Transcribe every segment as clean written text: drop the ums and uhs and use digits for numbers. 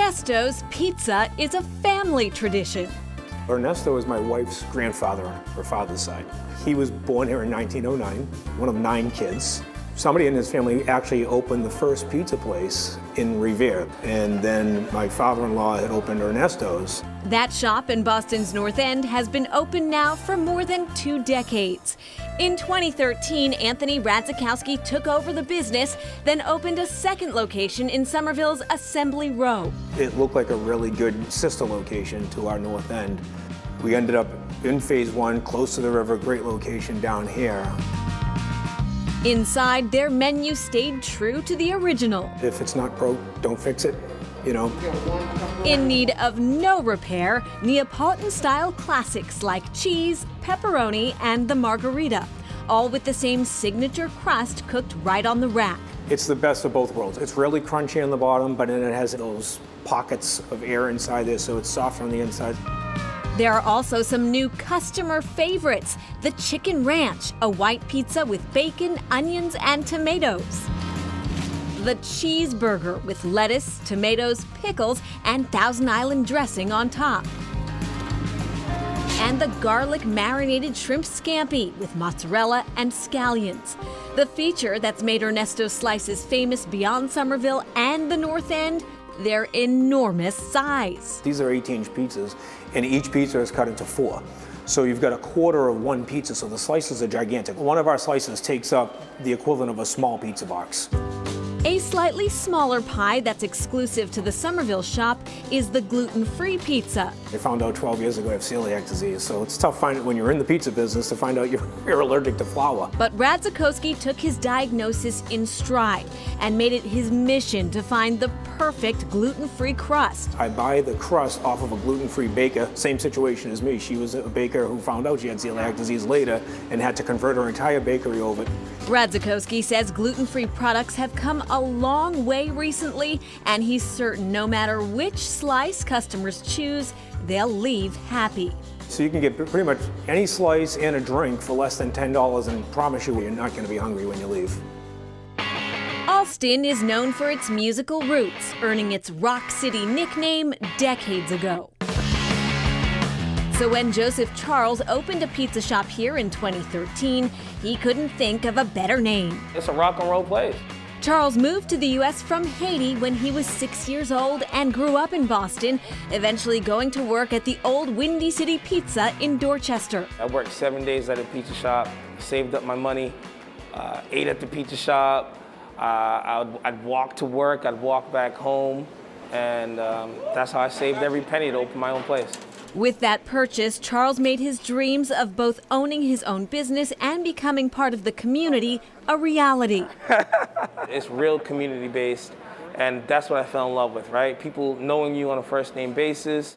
Ernesto's Pizza is a family tradition. Ernesto is my wife's grandfather, her father's side. He was born here in 1909, one of 9 kids. Somebody in his family actually opened the first pizza place in Revere, and then my father-in-law had opened Ernesto's. That shop in Boston's North End has been open now for more than 2 decades. In 2013, Anthony Radzikowski took over the business, then opened a second location in Somerville's Assembly Row. It looked like a really good sister location to our North End. We ended up in phase 1, close to the river, great location down here. Inside, their menu stayed true to the original. If it's not broke, don't fix it, you know. In need of no repair, Neapolitan-style classics like cheese, pepperoni, and the margarita, all with the same signature crust cooked right on the rack. It's the best of both worlds. It's really crunchy on the bottom, but then it has those pockets of air inside there, so it's soft on the inside. There are also some new customer favorites. The Chicken Ranch, a white pizza with bacon, onions, and tomatoes. The Cheeseburger with lettuce, tomatoes, pickles, and Thousand Island dressing on top. And the garlic marinated shrimp scampi with mozzarella and scallions. The feature that's made Ernesto's slices famous beyond Somerville and the North End, their enormous size. These are 18-inch pizzas, and each pizza is cut into 4. So you've got a quarter of one pizza, so the slices are gigantic. One of our slices takes up the equivalent of a small pizza box. A slightly smaller pie that's exclusive to the Somerville shop is the gluten-free pizza. I found out 12 years ago I have celiac disease, so it's tough finding when you're in the pizza business to find out you're allergic to flour. But Radzikowski took his diagnosis in stride and made it his mission to find the perfect gluten-free crust. I buy the crust off of a gluten-free baker, same situation as me. She was a baker who found out she had celiac disease later and had to convert her entire bakery over. Radzikowski says gluten-free products have come a long way recently, and he's certain no matter which slice customers choose, they'll leave happy. So you can get pretty much any slice and a drink for less than $10 and promise you you're not going to be hungry when you leave. Allston is known for its musical roots, earning its Rock City nickname decades ago. So when Joseph Charles opened a pizza shop here in 2013, he couldn't think of a better name. It's a rock and roll place. Charles moved to the U.S. from Haiti when he was 6 years old and grew up in Boston, eventually going to work at the old Windy City Pizza in Dorchester. I worked 7 days at a pizza shop, saved up my money, ate at the pizza shop. I'd walk to work, I'd walk back home, and that's how I saved every penny to open my own place. With that purchase, Charles made his dreams of both owning his own business and becoming part of the community a reality. It's real community-based, and that's what I fell in love with, right? People knowing you on a first-name basis.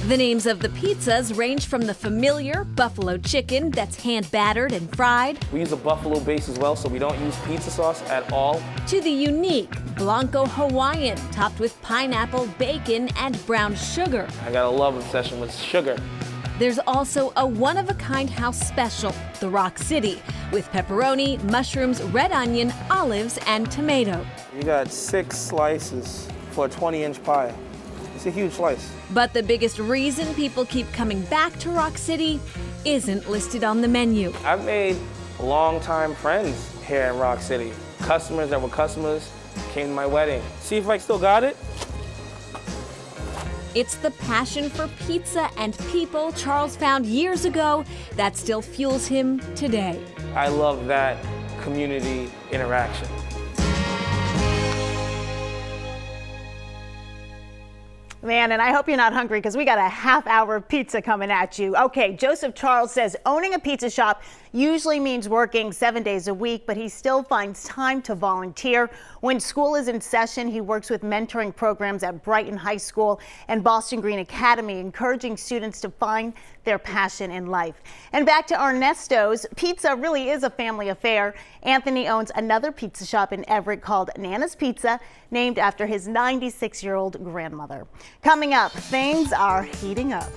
The names of the pizzas range from the familiar buffalo chicken that's hand-battered and fried. We use a buffalo base as well, so we don't use pizza sauce at all. To the unique Blanco Hawaiian, topped with pineapple, bacon, and brown sugar. I got a love obsession with sugar. There's also a one-of-a-kind house special, the Rock City, with pepperoni, mushrooms, red onion, olives, and tomato. You got 6 slices for a 20-inch pie. It's a huge slice. But the biggest reason people keep coming back to Rock City isn't listed on the menu. I've made long-time friends here in Rock City. Customers that were customers came to my wedding. See if I still got it? It's the passion for pizza and people Charles found years ago that still fuels him today. I love that community interaction. Man, and I hope you're not hungry because we got a half hour of pizza coming at you. Okay, Joseph Charles says owning a pizza shop usually means working 7 days a week, but he still finds time to volunteer. When school is in session, he works with mentoring programs at Brighton High School and Boston Green Academy, encouraging students to find their passion in life. And back to Ernesto's, pizza really is a family affair. Anthony owns another pizza shop in Everett called Nana's Pizza, named after his 96-year-old grandmother. Coming up, things are heating up.